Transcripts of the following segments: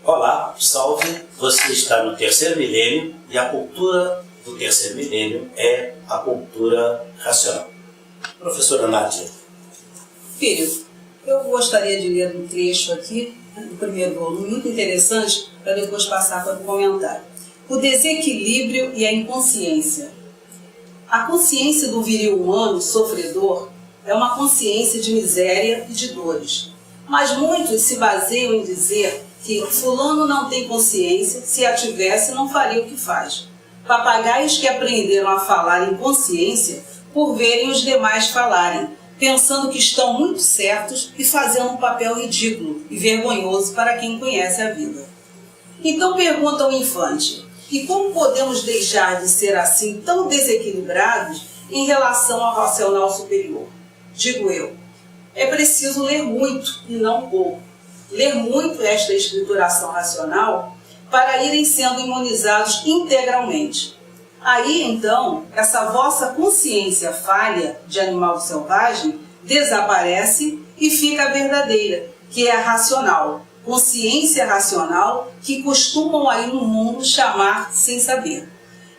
Olá, salve! Você está no terceiro milênio e a cultura do terceiro milênio é a cultura racional. Professora Nádia. Filho, eu gostaria de ler um trecho aqui, do primeiro volume, muito interessante, para depois passar para o comentário. O desequilíbrio e a inconsciência. A consciência do viril humano sofredor é uma consciência de miséria e de dores. Mas muitos se baseiam em dizer que fulano não tem consciência, se a tivesse não faria o que faz. Papagaios que aprenderam a falar em consciência por verem os demais falarem, pensando que estão muito certos e fazendo um papel ridículo e vergonhoso para quem conhece a vida. Então pergunta ao infante, e como podemos deixar de ser assim tão desequilibrados em relação ao racional superior? Digo eu, é preciso ler muito e não pouco. Ler muito esta escrituração racional para irem sendo imunizados integralmente. Aí, então, essa vossa consciência falha de animal selvagem desaparece e fica a verdadeira, que é a racional, consciência racional que costumam aí no mundo chamar sem saber.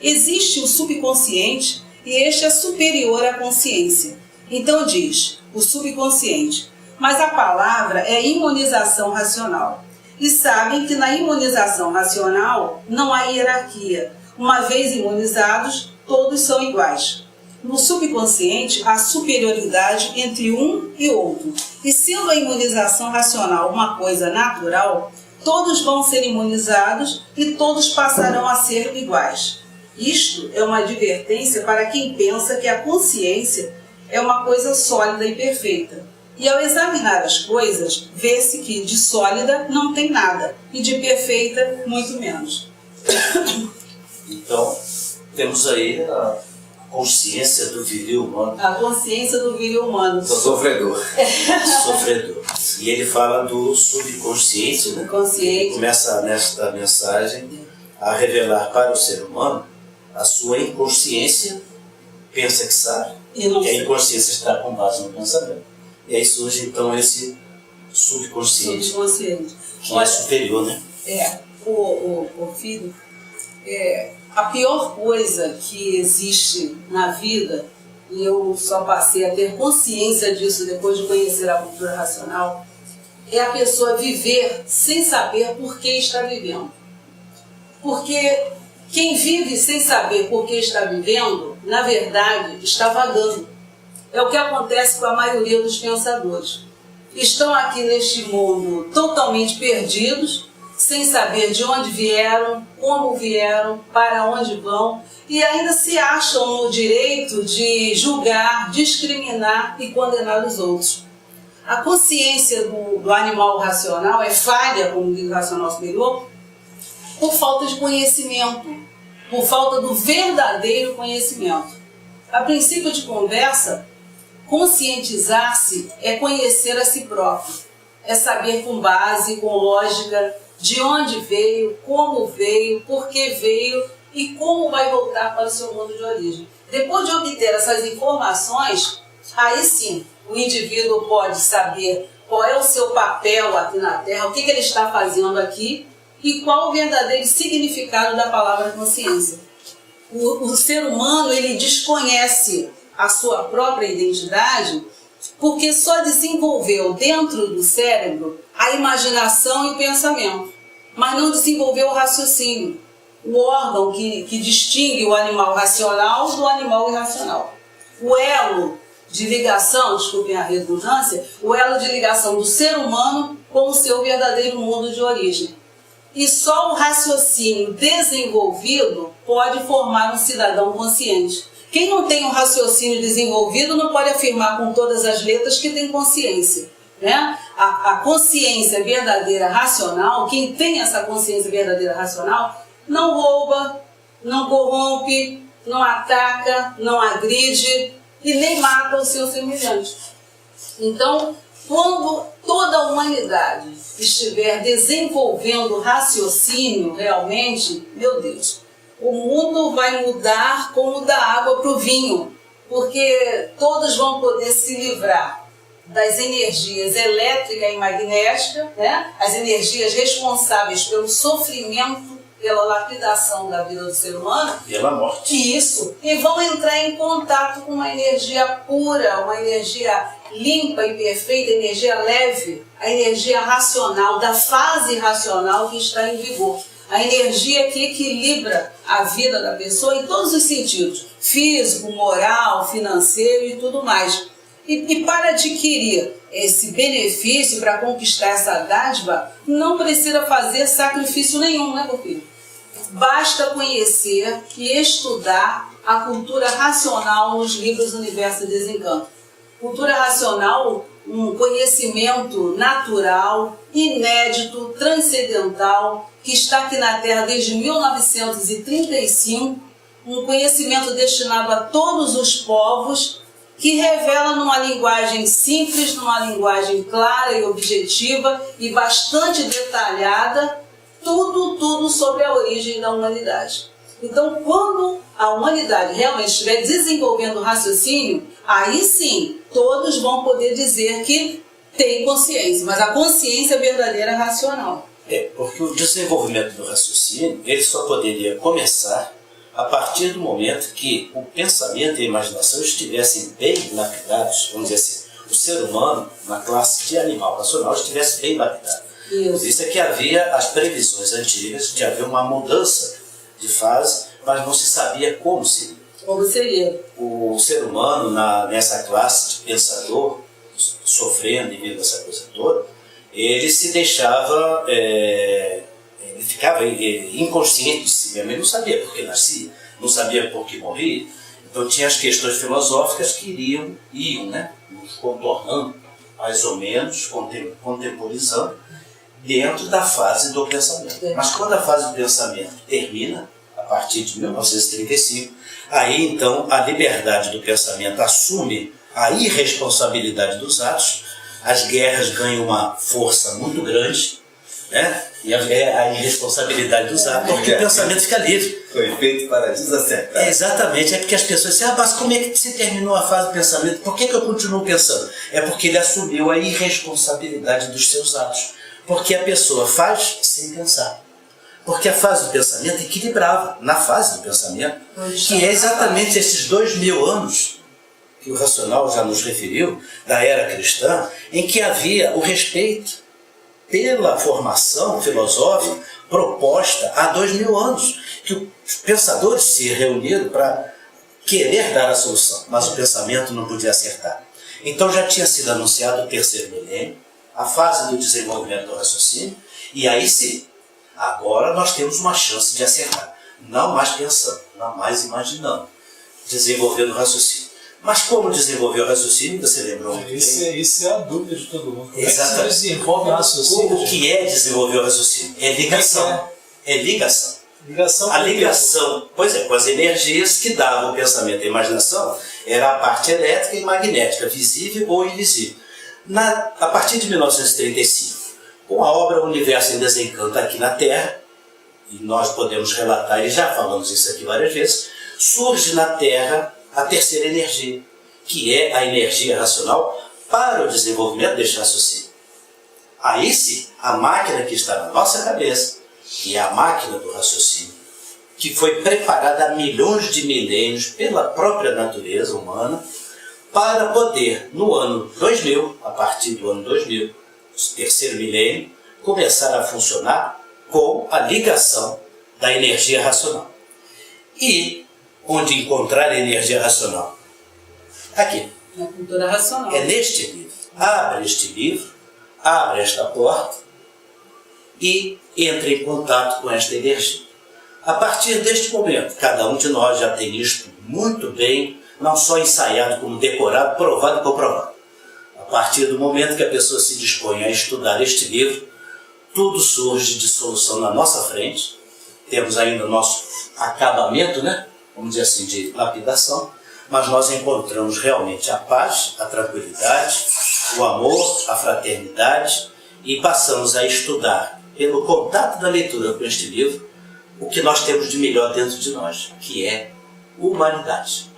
Existe o subconsciente e este é superior à consciência. Então diz, o subconsciente, mas a palavra é imunização racional. E sabem que na imunização racional não há hierarquia. Uma vez imunizados, todos são iguais. No subconsciente, há superioridade entre um e outro. E sendo a imunização racional uma coisa natural, todos vão ser imunizados e todos passarão a ser iguais. Isto é uma advertência para quem pensa que a consciência é uma coisa sólida e perfeita. E ao examinar as coisas, vê-se que de sólida não tem nada e de perfeita muito menos. Então, temos aí a consciência do viril humano. A consciência do viril humano. Do sofredor. Sofredor. E ele fala do subconsciente, né? Ele começa nesta mensagem a revelar para o ser humano a sua inconsciência, pensa que sabe, e a inconsciência está com base no pensamento. E aí surge então esse subconsciente. Que é superior, né? O filho, a pior coisa que existe na vida, e eu só passei a ter consciência disso depois de conhecer a cultura racional, é a pessoa viver sem saber por que está vivendo. Porque quem vive sem saber por que está vivendo, na verdade, está vagando. É o que acontece com a maioria dos pensadores. Estão aqui neste mundo totalmente perdidos, sem saber de onde vieram, como vieram, para onde vão, e ainda se acham no direito de julgar, discriminar e condenar os outros. A consciência do animal racional é falha, como diz o racional superior, por falta de conhecimento, por falta do verdadeiro conhecimento. A princípio de conversa, conscientizar-se é conhecer a si próprio, é saber com base, com lógica, de onde veio, como veio, por que veio e como vai voltar para o seu mundo de origem. Depois de obter essas informações, aí sim, o indivíduo pode saber qual é o seu papel aqui na Terra, o que ele está fazendo aqui e qual o verdadeiro significado da palavra consciência. O ser humano, ele desconhece a sua própria identidade porque só desenvolveu dentro do cérebro a imaginação e o pensamento, mas não desenvolveu o raciocínio, o órgão que distingue o animal racional do animal irracional. O elo de ligação, desculpem a redundância, o elo de ligação do ser humano com o seu verdadeiro mundo de origem. E só o raciocínio desenvolvido pode formar um cidadão consciente. Quem não tem um raciocínio desenvolvido não pode afirmar com todas as letras que tem consciência. Né? A consciência verdadeira racional, quem tem essa consciência verdadeira racional, não rouba, não corrompe, não ataca, não agride e nem mata o seu semelhante. Então, quando toda a humanidade estiver desenvolvendo raciocínio realmente, meu Deus, o mundo vai mudar como da água para o vinho, porque todos vão poder se livrar das energias elétrica e magnética, né? As energias responsáveis pelo sofrimento, pela lapidação da vida do ser humano. Pela morte. Isso. E vão entrar em contato com uma energia pura, uma energia limpa e perfeita, energia leve, a energia racional, da fase racional que está em vigor. A energia que equilibra a vida da pessoa em todos os sentidos, físico, moral, financeiro e tudo mais. E para adquirir esse benefício, para conquistar essa dádiva, não precisa fazer sacrifício nenhum, né, meu filho? Basta conhecer e estudar a cultura racional nos livros Universo e Desencanto. Cultura racional, um conhecimento natural, inédito, transcendental, que está aqui na Terra desde 1935, um conhecimento destinado a todos os povos, que revela numa linguagem simples, numa linguagem clara e objetiva e bastante detalhada, tudo sobre a origem da humanidade. Então, quando a humanidade realmente estiver desenvolvendo o raciocínio, aí sim, todos vão poder dizer que tem consciência, mas a consciência verdadeira é racional. Porque o desenvolvimento do raciocínio, ele só poderia começar a partir do momento que o pensamento e a imaginação estivessem bem lapidados, vamos dizer assim, o ser humano, na classe de animal racional, estivesse bem lapidado. Isso é que havia as previsões antigas de haver uma mudança de fase, mas não se sabia como seria. Como seria? O ser humano, nessa classe de pensador, sofrendo e vendo essa coisa toda, ele se deixava, ele ficava inconsciente de si mesmo, ele não sabia por que nascia, não sabia por que morria. Então tinha as questões filosóficas que iam, né, nos contornando, mais ou menos, contemporizando, dentro da fase do pensamento. Mas quando a fase do pensamento termina, a partir de 1935, aí então a liberdade do pensamento assume a irresponsabilidade dos atos, as guerras ganham uma força muito grande, né? E a irresponsabilidade dos atos, porque o pensamento fica livre. Foi feito para desacertar. Exatamente, é porque as pessoas dizem, mas como é que se terminou a fase do pensamento? Por que eu continuo pensando? É porque ele assumiu a irresponsabilidade dos seus atos. Porque a pessoa faz sem pensar. Porque a fase do pensamento equilibrava na fase do pensamento, que é exatamente esses 2000 anos que o racional já nos referiu, da era cristã, em que havia o respeito pela formação filosófica proposta há 2000 anos, que os pensadores se reuniram para querer dar a solução, mas o pensamento não podia acertar. Então já tinha sido anunciado o terceiro milênio, a fase do desenvolvimento do raciocínio, e aí sim, agora nós temos uma chance de acertar, não mais pensando, não mais imaginando, desenvolvendo o raciocínio. Mas como desenvolver o raciocínio, você lembrou muito bem? Isso é a dúvida de todo mundo. Como exatamente. é que se desenvolve o raciocínio? O que é desenvolver o raciocínio? É ligação. É ligação. Ligação. A ligação, pois é, com as energias que davam o pensamento e a imaginação, era a parte elétrica e magnética, visível ou invisível. A partir de 1935, com a obra Universo em Desencanto aqui na Terra, e nós podemos relatar, e já falamos isso aqui várias vezes, surge na Terra a terceira energia, que é a energia racional para o desenvolvimento deste raciocínio. Aí sim, a máquina que está na nossa cabeça, que é a máquina do raciocínio, que foi preparada há milhões de milênios pela própria natureza humana, para poder, no ano 2000, a partir do ano 2000, o terceiro milênio, começar a funcionar com a ligação da energia racional. E onde encontrar a energia racional? Aqui. Na cultura racional. É neste livro. Abre este livro, abre esta porta e entre em contato com esta energia. A partir deste momento, cada um de nós já tem isto muito bem, não só ensaiado, como decorado, provado e comprovado. A partir do momento que a pessoa se dispõe a estudar este livro, tudo surge de solução na nossa frente. Temos ainda o nosso acabamento, né? Vamos dizer assim, de lapidação, mas nós encontramos realmente a paz, a tranquilidade, o amor, a fraternidade, e passamos a estudar, pelo contato da leitura com este livro, o que nós temos de melhor dentro de nós, que é humanidade.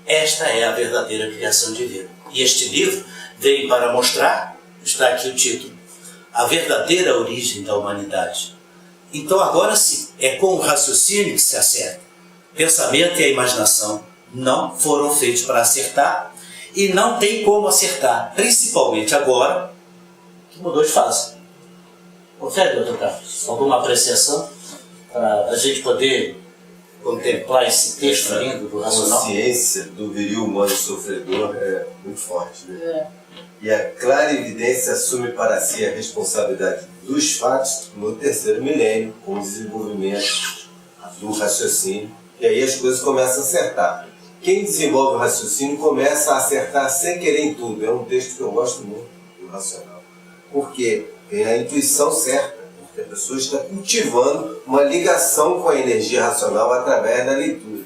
Esta é a verdadeira criação divina. E este livro veio para mostrar, está aqui o título, a verdadeira origem da humanidade. Então agora sim, é com o raciocínio que se acerta. Pensamento e a imaginação não foram feitos para acertar e não tem como acertar, principalmente agora que mudou de fase. Confere, doutor Carlos, alguma apreciação para a gente poder contemplar esse texto lindo do racional? A consciência do viril humano sofredor é muito forte, né? E a clara evidência assume para si a responsabilidade dos fatos no terceiro milênio, com o desenvolvimento do raciocínio, e aí as coisas começam a acertar. Quem desenvolve o raciocínio começa a acertar sem querer em tudo. É um texto que eu gosto muito do racional, porque tem a intuição certa, porque a pessoa está cultivando uma ligação com a energia racional através da leitura.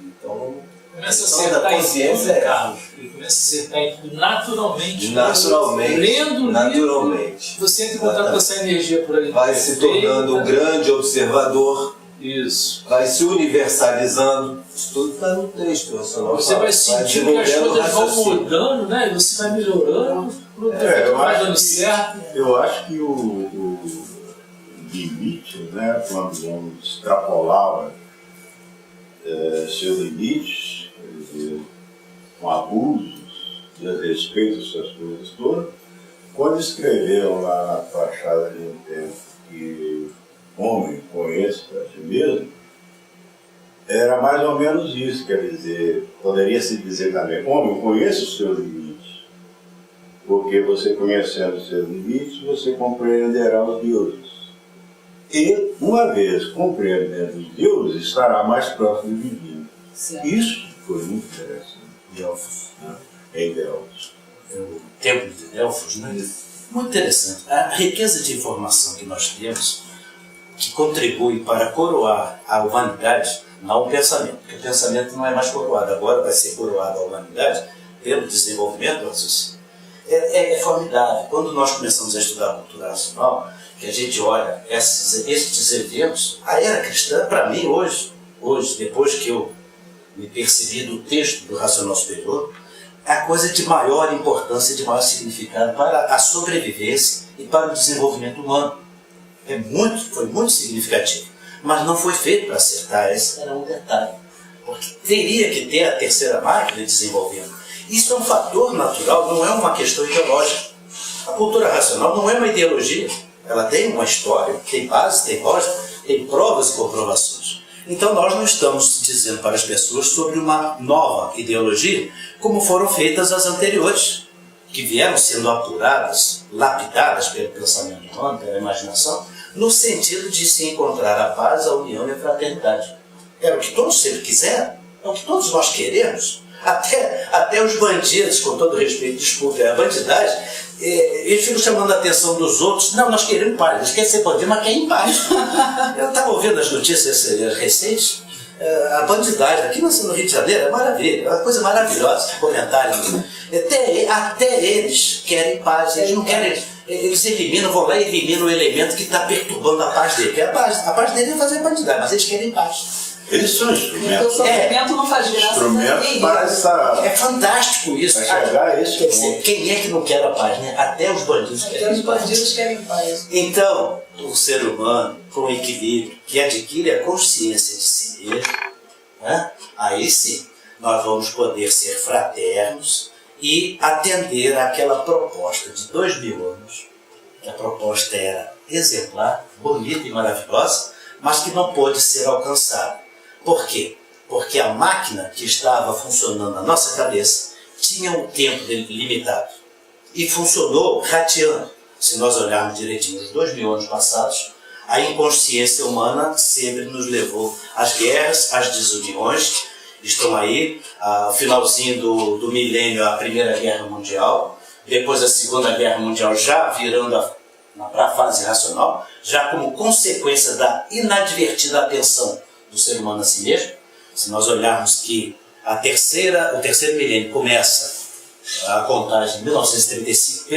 Então, começa a questão acertar da consciência em tudo, Carlos. Ele começa a acertar em tudo naturalmente. naturalmente, Lendo o naturalmente. livro, você entra em contato com essa energia por ali. Vai se tornando um grande observador, Isso. vai se universalizando. Isso tudo está no texto racional. Você vai sentindo que as desenvolvendo coisas vão raciocínio. mudando, né? E você vai melhorando, tudo vai dando certo. Eu acho que o limite, né, quando o homem extrapolava seus limites, quer dizer, com abusos, desrespeito, essas coisas todas, quando escreveram lá na fachada de um tempo que homem conheça a si mesmo, era mais ou menos isso, quer dizer, poderia-se dizer também, homem, conheça os seus limites, porque você conhecendo os seus limites, você compreenderá os deuses. E, uma vez compreendendo os deuses, estará mais próximo do divino. Certo. Isso foi muito interessante. Delfos, né? Em Delfos. O templo de Delfos, né? Muito interessante. A riqueza de informação que nós temos, que contribui para coroar a humanidade, não o pensamento, porque o pensamento não é mais coroado, agora vai ser coroado a humanidade pelo desenvolvimento do raciocínio. É formidável. Quando nós começamos a estudar a cultura racional, que a gente olha esses eventos, a era cristã, para mim, hoje, depois que eu me percebi do texto do Racional Superior, é a coisa de maior importância, de maior significado para a sobrevivência e para o desenvolvimento humano. Foi muito significativo, mas não foi feito para acertar. Esse era um detalhe, porque teria que ter a terceira máquina desenvolvendo. Isso é um fator natural, não é uma questão ideológica. A cultura racional não é uma ideologia, ela tem uma história, tem base, tem lógica, tem provas e comprovações. Então nós não estamos dizendo para as pessoas sobre uma nova ideologia, como foram feitas as anteriores, que vieram sendo apuradas, lapidadas pelo pensamento humano, pela imaginação, no sentido de se encontrar a paz, a união e a fraternidade. É o que todos sempre quiseram, é o que todos nós queremos. Até os bandidos, com todo respeito, desculpe, a bandidagem, eles ficam chamando a atenção dos outros. Não, nós queremos paz, eles querem ser bandidos, mas querem paz. Eu estava ouvindo as notícias recentes, a bandidagem aqui no Rio de Janeiro é maravilha, é uma coisa maravilhosa, comentário. Até eles querem paz, eles não querem, eles eliminam, vão lá e eliminam o elemento que está perturbando a paz dele. A paz dele é fazer bandidagem, mas eles querem paz. Eles são Porque o instrumentos. sofrimento não faz graça pra Instrumentos ninguém. para essa... É fantástico isso. Para chegar a esse Quer dizer, ponto. quem é que não quer a paz, né? Até os bandidos Até querem os paz. bandidos querem paz. Então, o ser humano, com equilíbrio, que adquire a consciência de si mesmo, né? Aí sim, nós vamos poder ser fraternos e atender àquela proposta de 2000 anos, que a proposta era exemplar, bonita e maravilhosa, mas que não pôde ser alcançada. Por quê? Porque a máquina que estava funcionando na nossa cabeça tinha um tempo limitado e funcionou rateando. Se nós olharmos direitinho os 2000 anos passados, a inconsciência humana sempre nos levou às guerras, às desuniões. Estão aí, o finalzinho do milênio, a Primeira Guerra Mundial, depois a Segunda Guerra Mundial já virando para a fase racional, já como consequência da inadvertida atenção do ser humano a si mesmo. Se nós olharmos que o terceiro milênio começa a contagem em 1935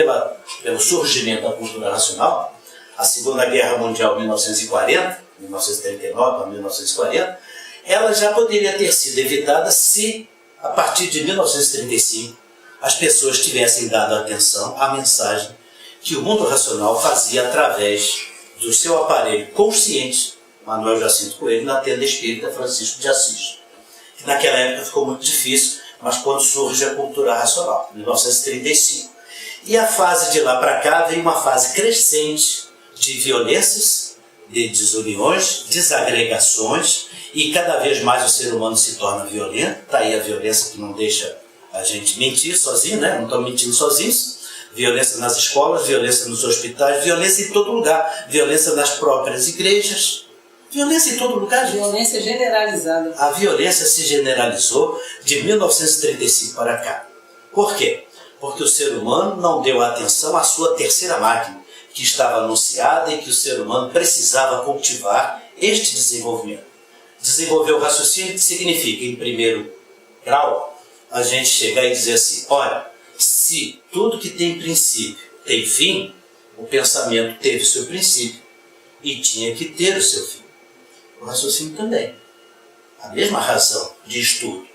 pelo surgimento da cultura racional, a Segunda Guerra Mundial 1939 a 1940, ela já poderia ter sido evitada se, a partir de 1935, as pessoas tivessem dado atenção à mensagem que o mundo racional fazia através do seu aparelho consciente, Manuel Jacinto Coelho, na tenda espírita Francisco de Assis. Que naquela época ficou muito difícil, mas quando surge a cultura racional, em 1935. E a fase de lá para cá vem uma fase crescente de violências, de desuniões, desagregações, e cada vez mais o ser humano se torna violento. Está aí a violência que não deixa a gente mentir sozinho, né? Não estão mentindo sozinhos. Violência nas escolas, violência nos hospitais, violência em todo lugar, violência nas próprias igrejas, violência em todo lugar, gente. Violência generalizada. A violência se generalizou de 1935 para cá. Por quê? Porque o ser humano não deu atenção à sua terceira máquina, que estava anunciada e que o ser humano precisava cultivar este desenvolvimento. Desenvolver o raciocínio significa, em primeiro grau, a gente chegar e dizer assim, olha, se tudo que tem princípio tem fim, o pensamento teve seu princípio e tinha que ter o seu fim. O raciocínio também. A mesma razão de estudo,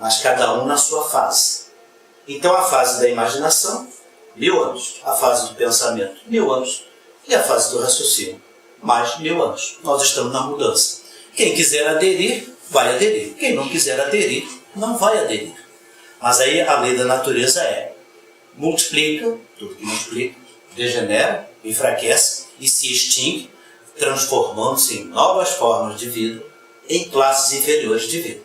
mas cada um na sua fase. Então a fase da imaginação, 1000 anos. A fase do pensamento, 1000 anos. E a fase do raciocínio, mais 1000 anos. Nós estamos na mudança. Quem quiser aderir, vai aderir. Quem não quiser aderir, não vai aderir. Mas aí a lei da natureza é, multiplica, tudo que multiplica, degenera, enfraquece e se extingue, transformando-se em novas formas de vida, em classes inferiores de vida.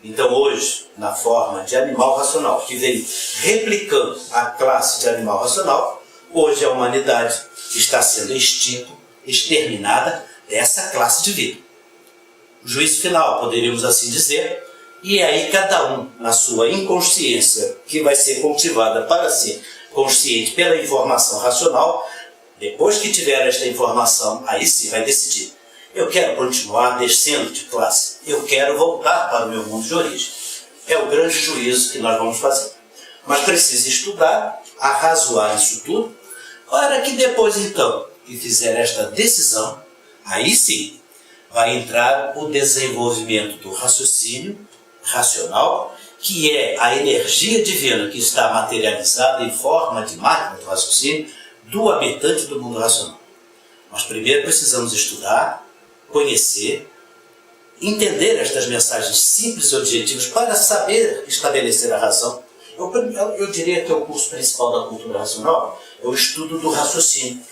Então hoje, na forma de animal racional, que veio replicando a classe de animal racional, hoje a humanidade está sendo extinta, exterminada dessa classe de vida. O juízo final, poderíamos assim dizer, e aí cada um, na sua inconsciência, que vai ser cultivada para ser consciente pela informação racional, depois que tiver esta informação, aí sim vai decidir. Eu quero continuar descendo de classe, eu quero voltar para o meu mundo de origem. É o grande juízo que nós vamos fazer. Mas precisa estudar, arrazoar isso tudo, para que depois então, que fizer esta decisão, aí sim, vai entrar o desenvolvimento do raciocínio racional, que é a energia divina que está materializada em forma de máquina do raciocínio do habitante do mundo racional. Mas primeiro precisamos estudar, conhecer, entender estas mensagens simples e objetivas para saber estabelecer a razão. Eu diria que é o curso principal da cultura racional, é o estudo do raciocínio.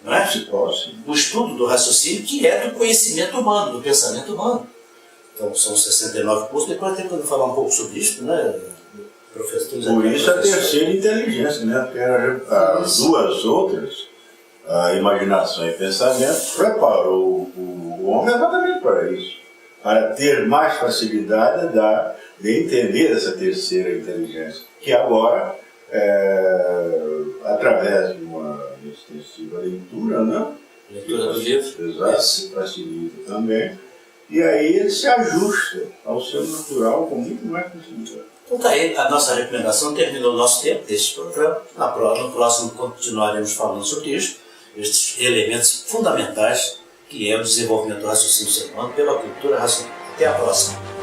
Não é? O estudo do raciocínio, que é do conhecimento humano, do pensamento humano. Então são 69 cursos, depois tem que falar um pouco sobre isso, né, professor? Por isso a terceira inteligência, né? Porque as duas outras, a imaginação e o pensamento, preparou o homem exatamente para isso. Para ter mais facilidade de entender essa terceira inteligência, que agora, através de uma extensiva leitura, né? Leitura do livro. Exato, facilita também. E aí ele se ajusta ao seu natural com muito mais facilidade. Então tá aí, a nossa recomendação terminou o nosso tempo deste programa. No próximo continuaremos falando sobre isso, estes elementos fundamentais que é o desenvolvimento do raciocínio humano pela cultura racional. Até a próxima.